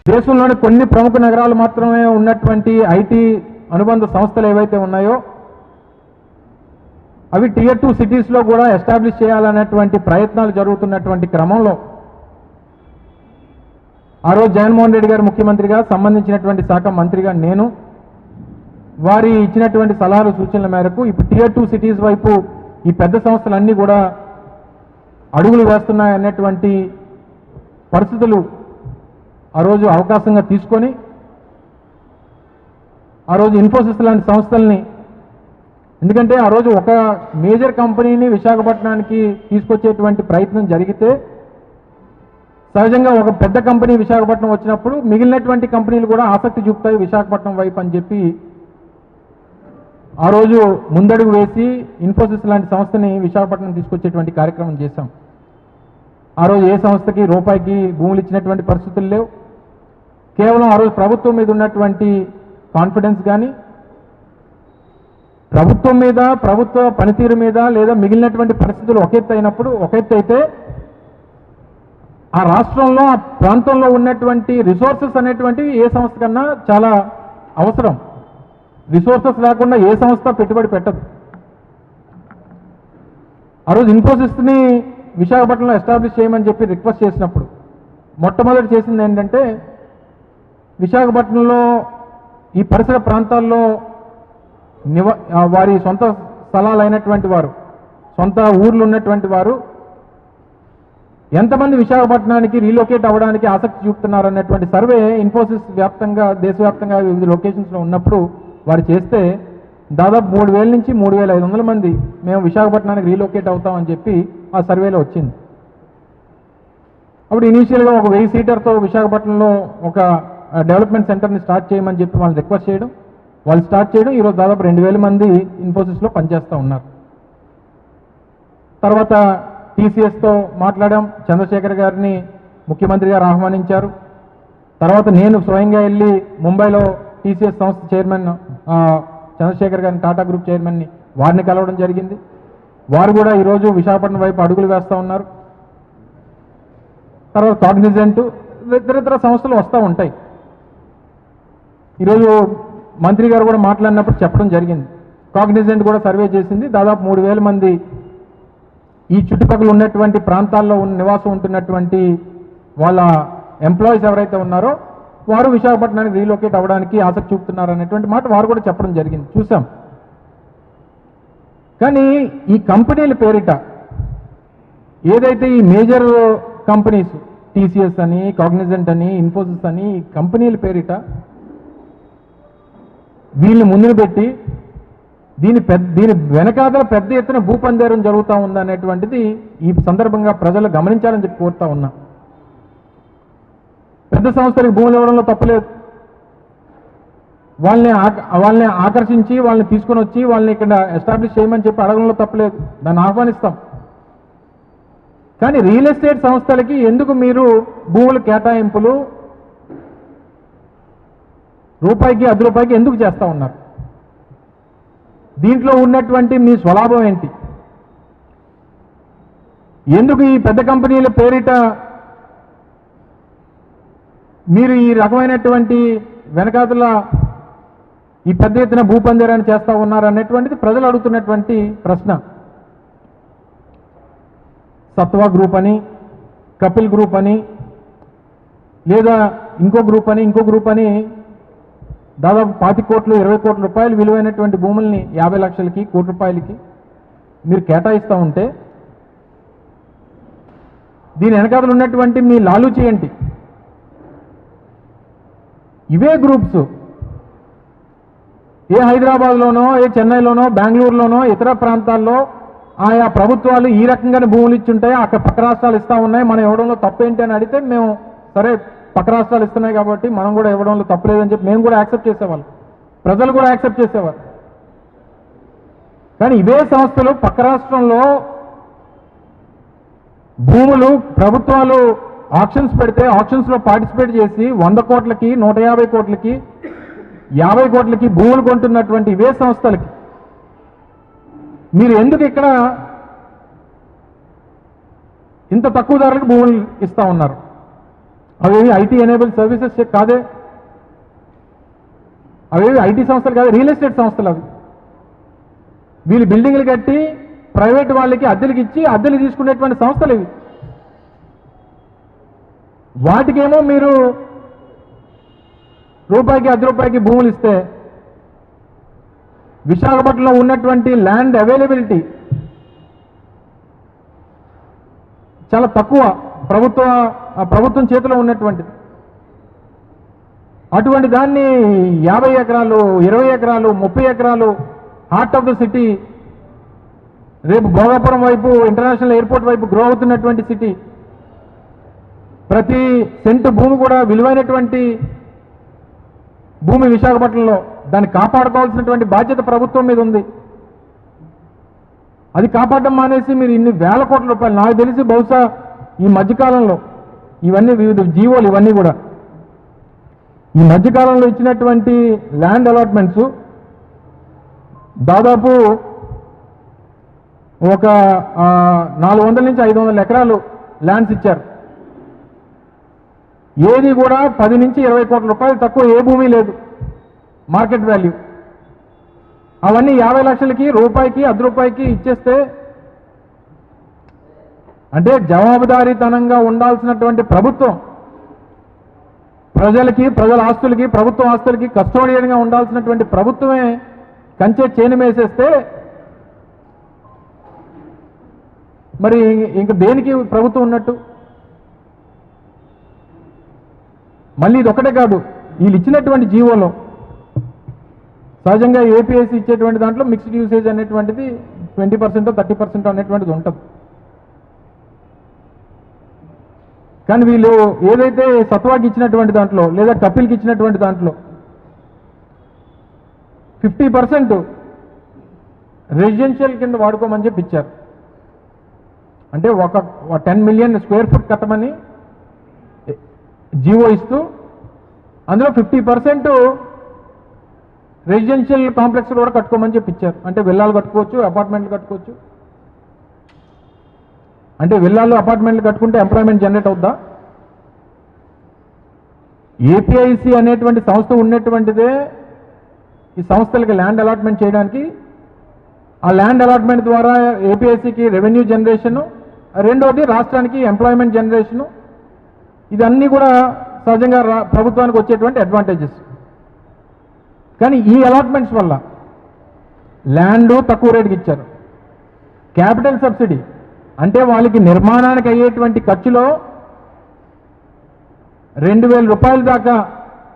దేశంలోని కొన్ని ప్రముఖ నగరాలు మాత్రమే ఉన్నటువంటి ఐటీ అనుబంధ సంస్థలు ఏవైతే ఉన్నాయో అవి టియర్ 2 సిటీస్లో కూడా ఎస్టాబ్లిష్ చేయాలనేటువంటి ప్రయత్నాలు జరుగుతున్నటువంటి క్రమంలో ఆ రోజు జగన్మోహన్ రెడ్డి గారు ముఖ్యమంత్రిగా సంబంధించినటువంటి శాఖ మంత్రిగా నేను వారి ఇచ్చినటువంటి సలహాలు సూచనల మేరకు ఇప్పుడు టియర్ 2 సిటీస్ వైపు ఈ పెద్ద సంస్థలన్నీ కూడా అడుగులు వేస్తున్నాయనేటువంటి పరిస్థితులు ఆ రోజు అవకాశంగా తీసుకొని ఆ రోజు ఇన్ఫోసిస్ లాంటి సంస్థల్ని, ఎందుకంటే ఆ రోజు ఒక మేజర్ కంపెనీని విశాఖపట్నానికి తీసుకొచ్చేటువంటి ప్రయత్నం జరిగితే సహజంగా ఒక పెద్ద కంపెనీ విశాఖపట్నం వచ్చినప్పుడు మిగిలినటువంటి కంపెనీలు కూడా ఆసక్తి చూపుతాయి విశాఖపట్నం వైపు అని చెప్పి ఆ రోజు ముందడుగు వేసి ఇన్ఫోసిస్ లాంటి సంస్థని విశాఖపట్నం తీసుకొచ్చేటువంటి కార్యక్రమం చేశాం. ఆ రోజు ఏ సంస్థకి రూపాయికి భూములు ఇచ్చినటువంటి పరిస్థితులు లేవు. కేవలం ఆ రోజు ప్రభుత్వం మీద ఉన్నటువంటి కాన్ఫిడెన్స్ కానీ ప్రభుత్వం మీద, ప్రభుత్వ పనితీరు మీద లేదా మిగిలినటువంటి పరిస్థితులు ఒక ఎత్తు అయితే ఆ రాష్ట్రంలో ఆ ప్రాంతంలో ఉన్నటువంటి రిసోర్సెస్ అనేటువంటివి ఏ సంస్థ కన్నా చాలా అవసరం. రిసోర్సెస్ లేకుండా ఏ సంస్థ పెట్టుబడి పెట్టదు. ఆ రోజు ఇన్ఫోసిస్ని విశాఖపట్నంలో ఎస్టాబ్లిష్ చేయమని చెప్పి రిక్వెస్ట్ చేసినప్పుడు మొట్టమొదటి చేసింది ఏంటంటే విశాఖపట్నంలో ఈ పరిసర ప్రాంతాల్లో వారి సొంత స్థలాలైనటువంటి వారు, సొంత ఊర్లు ఉన్నటువంటి వారు ఎంతమంది విశాఖపట్నానికి రీలొకేట్ అవ్వడానికి ఆసక్తి చూపుతున్నారు అన్నటువంటి సర్వే ఇన్ఫోసిస్ వ్యాప్తంగా దేశవ్యాప్తంగా వివిధ లొకేషన్స్లో ఉన్నప్పుడు వారు చేస్తే దాదాపు 3,000 నుంచి 3,500 మంది మేము విశాఖపట్నానికి రీలొకేట్ అవుతామని చెప్పి ఆ సర్వేలో వచ్చింది. అప్పుడు ఇనీషియల్గా ఒక 1000 సీటర్తో విశాఖపట్నంలో ఒక డెవలప్మెంట్ సెంటర్ని స్టార్ట్ చేయమని చెప్పి వాళ్ళు రిక్వెస్ట్ చేయడం, వాళ్ళు స్టార్ట్ చేయడం, ఈరోజు దాదాపు 2,000 మంది ఇన్ఫోసిస్లో పనిచేస్తూ ఉన్నారు. తర్వాత టీసీఎస్తో మాట్లాడాం, చంద్రశేఖర్ గారిని ముఖ్యమంత్రి గారు ఆహ్వానించారు. తర్వాత నేను స్వయంగా వెళ్ళి ముంబైలో టీసీఎస్ సంస్థ చైర్మన్ చంద్రశేఖర్ గారిని, టాటా గ్రూప్ చైర్మన్ని, వారిని కలవడం జరిగింది. వారు కూడా ఈరోజు విశాఖపట్నం వైపు అడుగులు వేస్తూ ఉన్నారు. తర్వాత కాగ్నిజెంట్, ఇతర సంస్థలు వస్తూ ఉంటాయి. ఈరోజు మంత్రి గారు కూడా మాట్లాడినప్పుడు చెప్పడం జరిగింది, కాగ్నిజెంట్ కూడా సర్వే చేసింది. దాదాపు 3,000 మంది ఈ చుట్టుపక్కల ఉన్నటువంటి ప్రాంతాల్లో నివాసం ఉంటున్నటువంటి వాళ్ళ ఎంప్లాయీస్ ఎవరైతే ఉన్నారో వారు విశాఖపట్నానికి రీలొకేట్ అవ్వడానికి ఆసక్తి చూపుతున్నారు అనేటువంటి మాట వారు కూడా చెప్పడం జరిగింది, చూసాం. కానీ ఈ కంపెనీల పేరిట ఏదైతే ఈ మేజర్ కంపెనీస్ టీసీఎస్ అని, కాగ్నిజెంట్ అని, ఇన్ఫోసిస్ అని, ఈ కంపెనీల పేరిట వీళ్ళని ముందుకు పెట్టి దీని వెనకాదల పెద్ద ఎత్తున భూపందేరం జరుగుతూ ఉందనేటువంటిది ఈ సందర్భంగా ప్రజలు గమనించాలని చెప్పి కోరుతా ఉన్నా. పెద్ద సంస్థలకు భూములు ఇవ్వడంలో తప్పులేదు. వాళ్ళని ఆకర్షించి వాళ్ళని తీసుకొని వచ్చి వాళ్ళని ఇక్కడ ఎస్టాబ్లిష్ చేయమని చెప్పి అడగడంలో తప్పులేదు, దాన్ని ఆహ్వానిస్తాం. కానీ రియల్ ఎస్టేట్ సంస్థలకి ఎందుకు మీరు భూముల కేటాయింపులు రూపాయికి 10 రూపాయికి ఎందుకు చేస్తూ ఉన్నారు? దీంట్లో ఉన్నటువంటి మీ స్వలాభం ఏంటి? ఎందుకు ఈ పెద్ద కంపెనీల పేరిట మీరు ఈ రకమైనటువంటి వెనకాతల ఈ పెద్ద ఎత్తున భూపందేరాన్ని చేస్తూ ఉన్నారు అనేటువంటిది ప్రజలు అడుగుతున్నటువంటి ప్రశ్న. సత్వా గ్రూప్ అని, కపిల్ గ్రూప్ అని, లేదా ఇంకో గ్రూప్ అని దాదాపు 25 కోట్లు 20 కోట్ల రూపాయలు విలువైనటువంటి భూముల్ని 50 లక్షలకి, కోటి రూపాయలకి మీరు కేటాయిస్తూ ఉంటే దీని వెనకాతలు ఉన్నటువంటి మీ లాలూచి ఏంటి? ఇవే గ్రూప్స్ ఏ హైదరాబాద్లోనో, ఏ చెన్నైలోనో, బెంగళూరులోనో, ఇతర ప్రాంతాల్లో ఆయా ప్రభుత్వాలు ఈ రకంగానే భూములు ఇచ్చుంటాయి, అక్కడ పక్క రాష్ట్రాలు ఇస్తూ ఉన్నాయి, మనం ఇవ్వడంలో తప్పేంటి అని అడిగితే మేము సరే పక్క రాష్ట్రాలు ఇస్తున్నాయి కాబట్టి మనం కూడా ఇవ్వడంలో తప్పలేదని చెప్పి మేము కూడా యాక్సెప్ట్ చేసేవాళ్ళం, ప్రజలు కూడా యాక్సెప్ట్ చేసేవారు. కానీ ఇవే సంస్థలు పక్క రాష్ట్రంలో భూములు ప్రభుత్వాలు ఆప్షన్స్ పెడితే ఆప్షన్స్లో పార్టిసిపేట్ చేసి 100 కోట్లకి, 150 కోట్లకి, 50 కోట్లకి భూములు కొంటున్నటువంటి ఇవే సంస్థలకి మీరు ఎందుకు ఇక్కడ ఇంత తక్కువ ధరలకు భూములు ఇస్తూ ఉన్నారు? అవేవి ఐటీ ఎనేబుల్ సర్వీసెస్ కాదే, అవేవి ఐటీ సంస్థలు కాదు, రియల్ ఎస్టేట్ సంస్థలు అవి. వీళ్ళు బిల్డింగ్లు కట్టి ప్రైవేట్ వాళ్ళకి అద్దెలకు ఇచ్చి అద్దెలు తీసుకునేటువంటి సంస్థలు ఇవి. వాటికేమో మీరు రూపాయికి ₹10 భూములు ఇస్తే విశాఖపట్నంలో ఉన్నటువంటి ల్యాండ్ అవైలబిలిటీ చాలా తక్కువ, ప్రభుత్వం చేతిలో ఉన్నటువంటిది. అటువంటి దాన్ని 50 ఎకరాలు, 20 ఎకరాలు, 30 ఎకరాలు హార్ట్ ఆఫ్ ద సిటీ, రేపు భోగాపురం వైపు ఇంటర్నేషనల్ ఎయిర్పోర్ట్ వైపు గ్రో అవుతున్నటువంటి సిటీ, ప్రతి సెంటు భూమి కూడా విలువైనటువంటి భూమి విశాఖపట్నంలో. దాన్ని కాపాడుకోవాల్సినటువంటి బాధ్యత ప్రభుత్వం మీద ఉంది. అది కాపాడడం మానేసి మీరు ఇన్ని వేల కోట్ల రూపాయలు, నాకు తెలిసి బహుశా ఈ మధ్యకాలంలో ఇవన్నీ వివిధ జీవోలు ఇవన్నీ కూడా ఈ మధ్యకాలంలో ఇచ్చినటువంటి ల్యాండ్ అలాట్మెంట్స్ దాదాపు ఒక 400 నుంచి 500 ఎకరాలు ల్యాండ్స్ ఇచ్చారు. ఏది కూడా 10 నుంచి 20 కోట్ల రూపాయలు తక్కువ ఏ భూమి లేదు మార్కెట్ వాల్యూ. అవన్నీ 50 లక్షలకి, రూపాయికి, ₹10 ఇచ్చేస్తే, అంటే జవాబుదారీతనంగా ఉండాల్సినటువంటి ప్రభుత్వం, ప్రజలకి, ప్రజల ఆస్తులకి, ప్రభుత్వ ఆస్తులకి కస్టోడియన్గా ఉండాల్సినటువంటి ప్రభుత్వమే కంచె చేను వేసేస్తే మరి ఇంక దేనికి ప్రభుత్వం ఉన్నట్టు? మళ్ళీ ఇది ఒకటే కాదు, వీళ్ళు ఇచ్చినటువంటి జీవోలో సహజంగా ఏపీఎస్సీ ఇచ్చేటువంటి దాంట్లో మిక్స్డ్ యూసేజ్ అనేటువంటిది 20% 30% అనేటువంటిది ఉంటుంది. కానీ వీళ్ళు ఏదైతే సత్వాకి ఇచ్చినటువంటి దాంట్లో లేదా కపిల్కి ఇచ్చినటువంటి దాంట్లో 50% రెసిడెన్షియల్ కింద వాడుకోమని చెప్పి ఇచ్చారు. అంటే ఒక 10 మిలియన్ స్క్వేర్ ఫుట్ కట్టమని జీవో ఇస్తూ అందులో 50% రెసిడెన్షియల్ కాంప్లెక్స్ కూడా కట్టుకోమని చెప్పి ఇచ్చారు. అంటే విల్లాలు కట్టుకోవచ్చు, అపార్ట్మెంట్లు కట్టుకోవచ్చు. అంటే విల్లాలు, అపార్ట్మెంట్లు కట్టుకుంటే ఎంప్లాయ్మెంట్ జనరేట్ అవుద్దా? ఏపీఐసి అనేటువంటి సంస్థ ఉన్నటువంటిదే ఈ సంస్థలకి ల్యాండ్ అలాట్మెంట్ చేయడానికి. ఆ ల్యాండ్ అలాట్మెంట్ ద్వారా ఏపీఐసికి రెవెన్యూ జనరేషను, రెండోది రాష్ట్రానికి ఎంప్లాయ్మెంట్ జనరేషను. ఇదన్నీ కూడా సహజంగా ప్రభుత్వానికి వచ్చేటువంటి అడ్వాంటేజెస్. కానీ ఈ అలాట్మెంట్స్ వల్ల ల్యాండ్ తక్కువ రేటుకి ఇచ్చారు. క్యాపిటల్ సబ్సిడీ అంటే వాళ్ళకి నిర్మాణానికి అయ్యేటువంటి ఖర్చులో ₹2,000 దాకా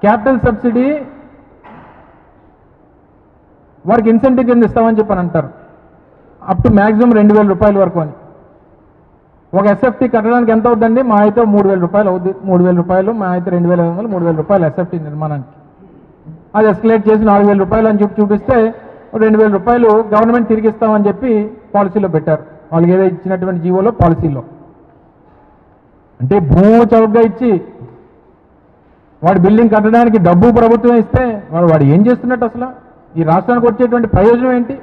క్యాపిటల్ సబ్సిడీ వారికి ఇన్సెంటివ్ కింద ఇస్తామని చెప్పని అంటారు. అప్ టు మ్యాక్సిమం ₹2,000 వరకు అని. ఒక ఎస్ఎఫ్టీ కట్టడానికి ఎంత అవుతుందండి? మా అయితే ₹3,000 అవుద్ది. ₹3,000, మా అయితే ₹2,500, ₹3,000 ఎస్ఎఫ్టీ నిర్మాణానికి. అది ఎస్కలేట్ చేసి ₹4,000 అని చెప్పి చూపిస్తే ₹2,000 గవర్నమెంట్ తిరిగిస్తామని చెప్పి పాలసీలో పెట్టారు. వాళ్ళకి ఏదో ఇచ్చినటువంటి జీవోలో, పాలసీలో. అంటే భూమి చౌకగా ఇచ్చి వాడు బిల్డింగ్ కట్టడానికి డబ్బు ప్రభుత్వం ఇస్తే వాడు ఏం చేస్తున్నట్టు? అసలు ఈ రాష్ట్రానికి వచ్చేటువంటి ప్రయోజనం ఏంటి?